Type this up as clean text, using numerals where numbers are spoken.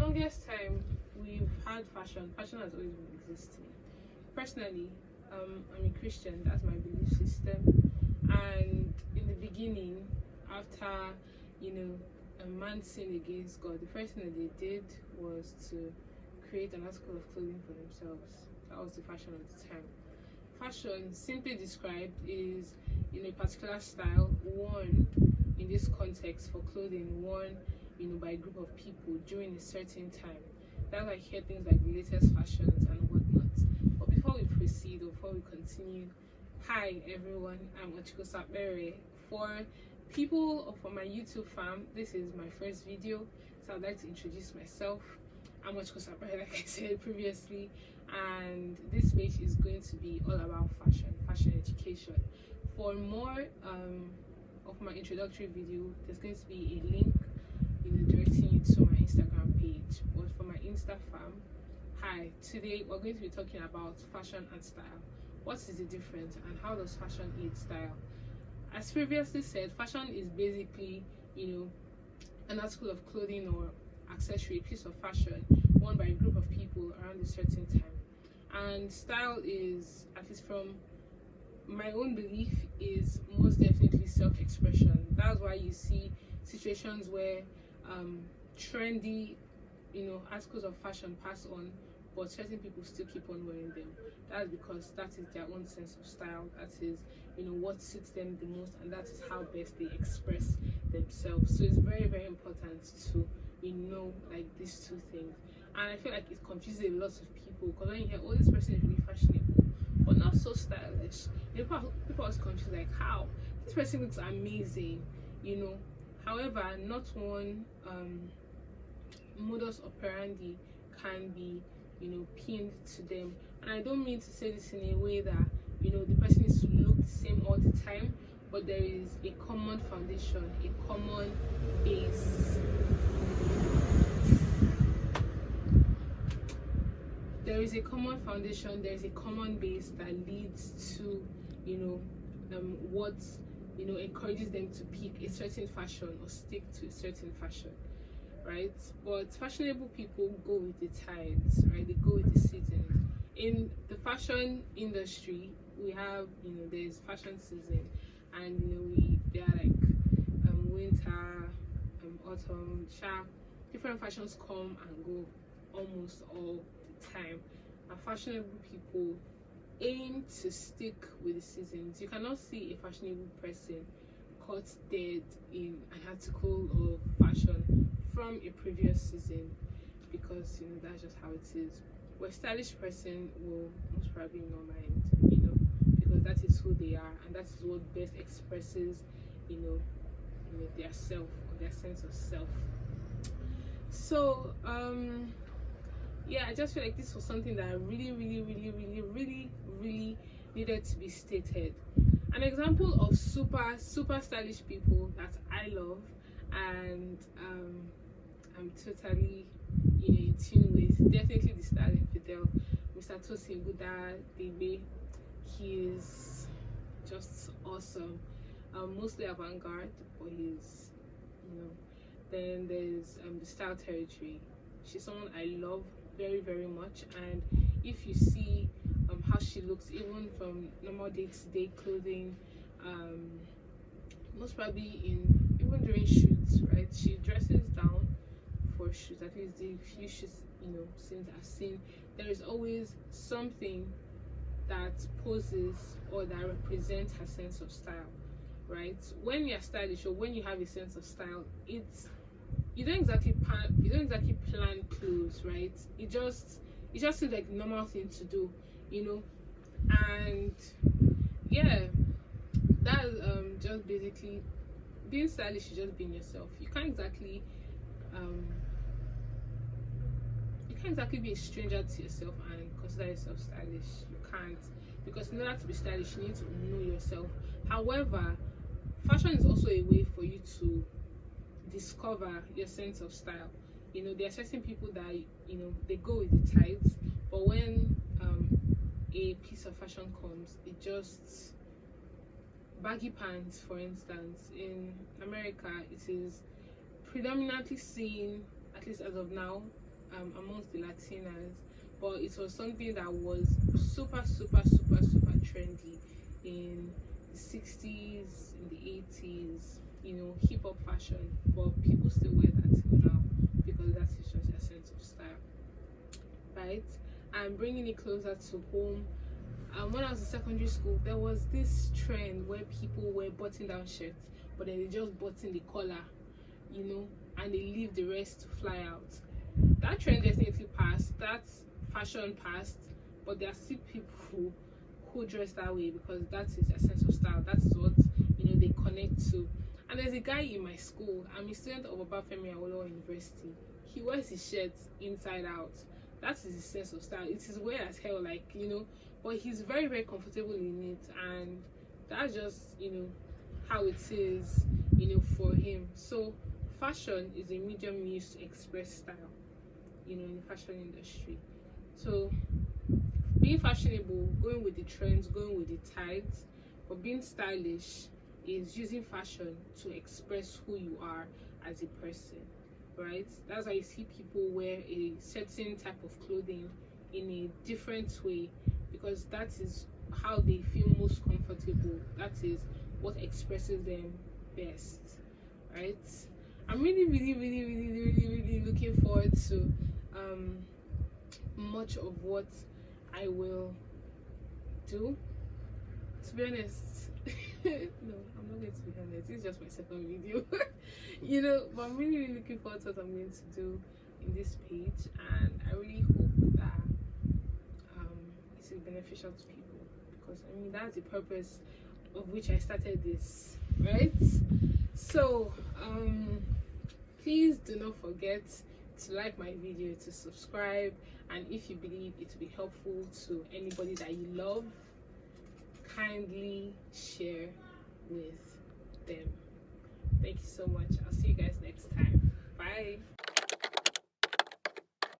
longest time we've had fashion has always been existing. Personally, I'm a Christian, that's my belief system. And in the beginning, after a man sinned against God, the first thing that they did was to create an article of clothing for themselves. That was the fashion of the time. Fashion, simply described, is a particular style worn in this context for clothing worn by a group of people during a certain time. That's why I hear things like the latest fashions and whatnot. But before we proceed, or before we continue, hi everyone, I'm Ochiko Sapere. For people or for my YouTube fam, this is my first video, so I'd like to introduce myself. I'm Ochiko Sapere, like I said previously, and this page is going to be all about fashion education. For more of my introductory video, there's going to be a link directing you to my Instagram page. But for my Insta fam, hi, today we're going to be talking about fashion and style. What is the difference and how does fashion aid style? As previously said, fashion is basically an article of clothing or accessory, a piece of fashion worn by a group of people around a certain time. And style is, at least from my own belief, is most definitely self-expression. That's why you see situations where trendy articles of fashion pass on, but certain people still keep on wearing them. That's because that is their own sense of style. That is what suits them the most, and that is how best they express themselves. So it's very, very important to like these two things. And I feel like it confuses a lot of people, because when you hear, oh, this person is really fashionable but not so stylish, people are confused, like, how this person looks amazing, however, not one modus operandi can be pinned to them. And I don't mean to say this in a way that the person needs to look the same all the time, but there is a common foundation, a common base. There is a common foundation, there is a common base that leads to what encourages them to pick a certain fashion or stick to a certain fashion, right? But fashionable people go with the tides, right? They go with the seasons. In the fashion industry, we have there's fashion season, and they are like winter, autumn, different fashions come and go almost all the time. And fashionable people aim to stick with the seasons. You cannot see a fashionable person caught dead in an article of fashion from a previous season, because that's just how it is. Where a stylish person will most probably not mind, because that is who they are, and that is what best expresses their self, or their sense of self. So yeah, I just feel like this was something that really needed to be stated. An example of super stylish people that I love and I'm totally in tune with, definitely the styling Fidel, Mr. Tosin Buddha Debe. He is just awesome. Mostly avant-garde, but he's then there's the style territory. She's someone I love very much, and if you see how she looks, even from normal day-to-day clothing, most probably even during shoots, right? She dresses down for shoots. At least the few shoots since I've seen, there is always something that poses or that represents her sense of style, right? When you're stylish, or when you have a sense of style, you don't exactly plan clothes, right? It just seems like the normal thing to do, and yeah, that's just basically being stylish is just being yourself. You can't exactly be a stranger to yourself and consider yourself stylish. You can't, because in order to be stylish, you need to know yourself. However, fashion is also a way for you to discover your sense of style. There are certain people that they go with the tides, but when a piece of fashion comes, it just baggy pants, for instance, in America, it is predominantly seen, at least as of now, amongst the Latinas, but it was something that was super super super super trendy in the 60s, in the 80s, you know, hip hop fashion. But people still wear that till now because that is just a sense of style, right? And bringing it closer to home, when I was in secondary school, there was this trend where people wear button down shirts, but then they just button the collar, you know, and they leave the rest to fly out. That trend definitely passed, that fashion passed, but there are still people who dress that way because that is a sense of style. That is what, you know, they connect to. And there's a guy in my school. I'm a student of Obafemi Awolowo University. He wears his shirts inside out. That is his sense of style. It is weird as hell, like, you know, but he's very very comfortable in it, and that's just, you know, how it is, you know, for him. So fashion is a medium used to express style, you know, in the fashion industry. So being fashionable, going with the trends, going with the tides, but being stylish is using fashion to express who you are as a person, right? That's why you see people wear a certain type of clothing in a different way, because that is how they feel most comfortable. That is what expresses them best, right? I'm really looking forward to much of what I will do. To be honest, no, I'm not going to be honest. It's just my second video, you know. But I'm really looking forward to what I'm going to do in this page, and I really hope that it is beneficial to people, because I mean that's the purpose of which I started this, right? So please do not forget to like my video, to subscribe, and if you believe it will be helpful to anybody that you love, kindly share with them. Thank you so much. I'll see you guys next time. Bye.